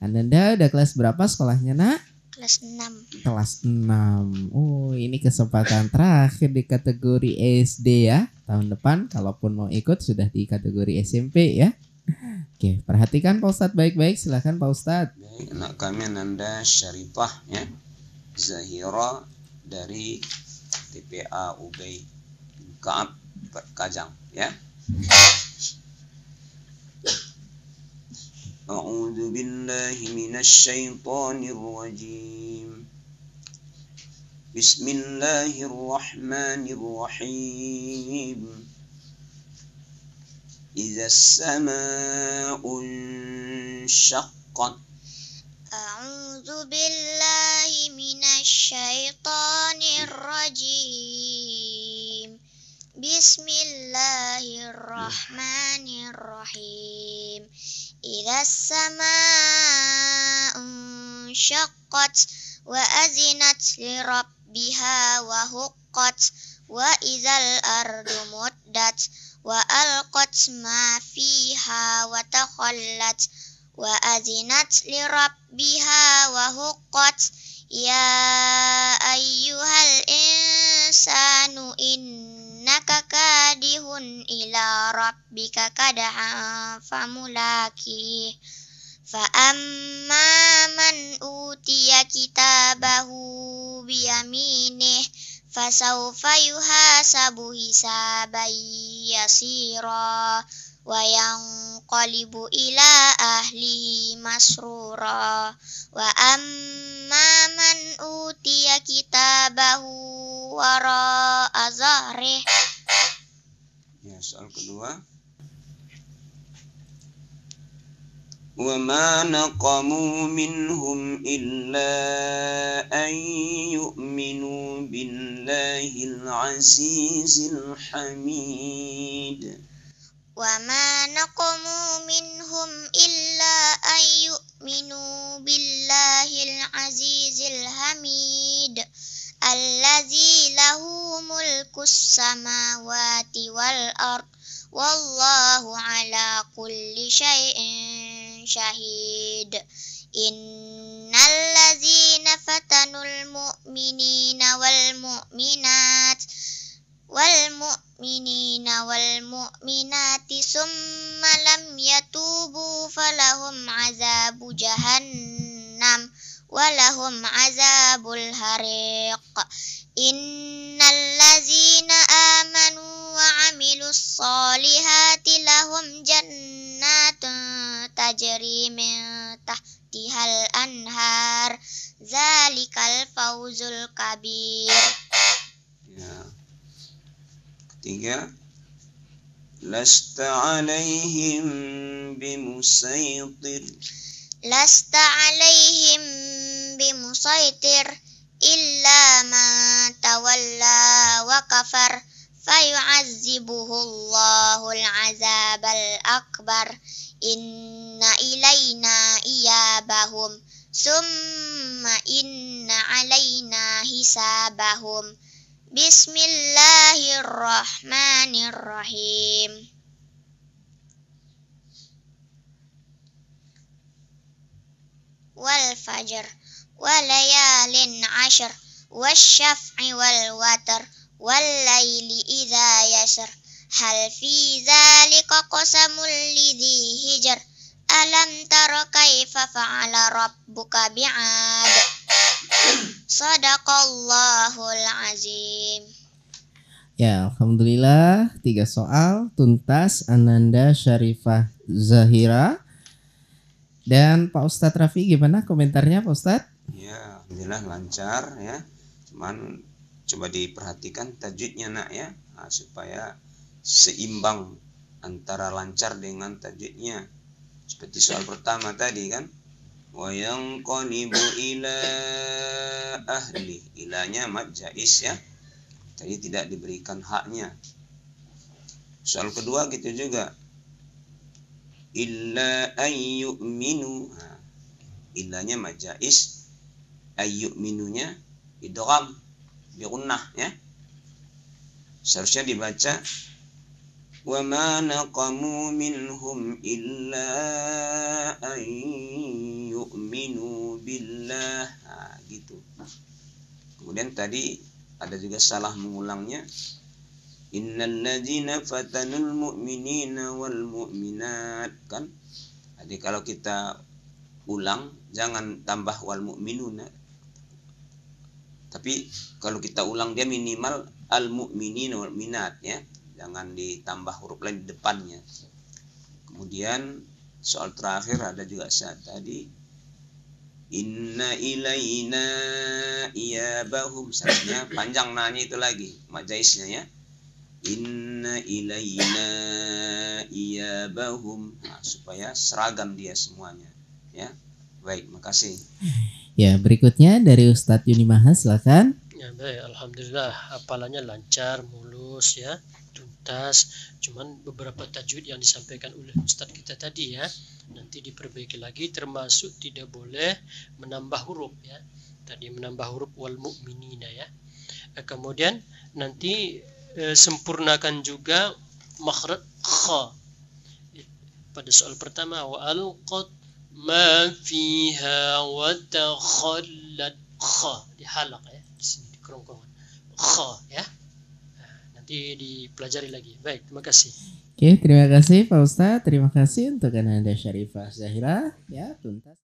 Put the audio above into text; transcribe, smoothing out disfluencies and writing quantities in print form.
Ananda udah kelas berapa sekolahnya, Nak? Kelas 6. Kelas 6. Oh, ini kesempatan terakhir di kategori SD ya. Tahun depan kalaupun mau ikut sudah di kategori SMP ya. Oke, perhatikan Pak Ustadz baik-baik. Silakan Pak Ustadz. Baik, anak kami Ananda Syarifah ya, Zahira dari TPA Ubay Kaab Kajang ya. A'udzu billahi minasy syaithanir rajim. Bismillahirrahmanirrahim. Idza as-samaa'u inshaqqat. A'udzu billahi minasy syaithanir rajim. Bismillahirrahmanirrahim. Idza as-samaa'u inshaqqat wa azinat li rabbiha wa huqqat wa idzal ardu muddat wa alqat ma fiha wa takhallat wa azinat li rabbiha wa huqqat ya ayyuhal insanu innaka kadihun ila rabbika kadahan famulakih fa amma man utiya kitabahu biyaminih fasawfa yuhasabu hisaban yasira wa yanqalibu ila ahlihi masrura wa amma man utiya kitabahu wara'a zahrih. Ya, soal kedua. Wa ma naqamu minhum illa an yu'minu billahil azizil hamid. وَمَا نَقَمُوا مِنْهُمْ إِلَّا أَنْ يُؤْمِنُوا بِاللَّهِ الْعَزِيزِ الْحَمِيدِ الَّذِي لَهُ مُلْكُ السَّمَاوَاتِ وَالْأَرْضِ وَاللَّهُ عَلَى كُلِّ شَيْءٍ شَهِيدٌ إِنَّ الَّذِينَ فَتَنُوا الْمُؤْمِنِينَ والمؤمنات ثم لم يتوبوا فلهم عذاب جهنم ولهم عذاب الحريق إن الذين آمنوا وعملوا الصالحات لهم جنات تجري من تحتها الأنهار ذلك الفوز الكبير. Ketiga, lasta alaihim bimusaitir. Lasta alaihim bimusaitir illa man tawalla wa kafar fayu'azzibuhu Allahul azabal akbar inna ilayna iyabahum summa inna alayna hisabahum. Bismillahirrahmanirrahim. Wal fajr wal layalin ashr wasyaf'i wal watr wal laili idza yasr hal fi dzalika qasamul lidzi hijr alam tara kaifa fa'ala rabbuka bi'ad. Sadaqallahul azim. Ya, alhamdulillah 3 soal tuntas Ananda Syarifah Zahira. Dan Pak Ustadz Rafi gimana komentarnya Pak Ustadz? Ya, alhamdulillah lancar ya. Cuman coba diperhatikan tajwidnya nak ya, supaya seimbang antara lancar dengan tajwidnya. Seperti soal pertama tadi kan. Wa yanqalibu ila ahli, ilanya mad jaiz ya, tadi tidak diberikan haknya. Soal kedua gitu juga, illa ayyuminu, ilanya mad jaiz, ayyuminunya idgham bi gunnah ya, seharusnya dibaca وَمَا نَقَمُوا مِنْهُمْ إِلَّا أَنْ billah. Nah, gitu. Kemudian tadi ada juga salah mengulangnya. Innal ladzina fatanul mu'minina wal mu'minat, kan? Jadi kalau kita ulang jangan tambah wal mu'minuna. Tapi kalau kita ulang dia minimal al mu'minina wal mu'minat, ya. Jangan ditambah huruf lain di depannya. Kemudian soal terakhir ada juga saat tadi inna ilaina iyabahum, seharusnya panjang nanya itu lagi majaisnya, ya. Inna ilaina iyabahum, nah, supaya seragam dia semuanya, ya. Baik, makasih. Ya, berikutnya dari Ustadz Yuni Maha, silakan. Ya, baik, alhamdulillah hafalannya lancar, mulus, ya, tuntas. Cuman beberapa tajwid yang disampaikan oleh Ustadz kita tadi, ya, nanti diperbaiki lagi, termasuk tidak boleh menambah huruf, ya. Tadi menambah huruf wal mu'minina, ya. Kemudian nanti sempurnakan juga makhraj kha. Pada soal pertama wa alqat ma fiha wa takhallat kha, dihalak, ya, di sini di kerongkongan kha, ya. Nah, nanti dipelajari lagi. Baik, terima kasih. Oke, terima kasih Pak Ustadz. Terima kasih untuk Anda Syarifah Zahira, ya, tuntas.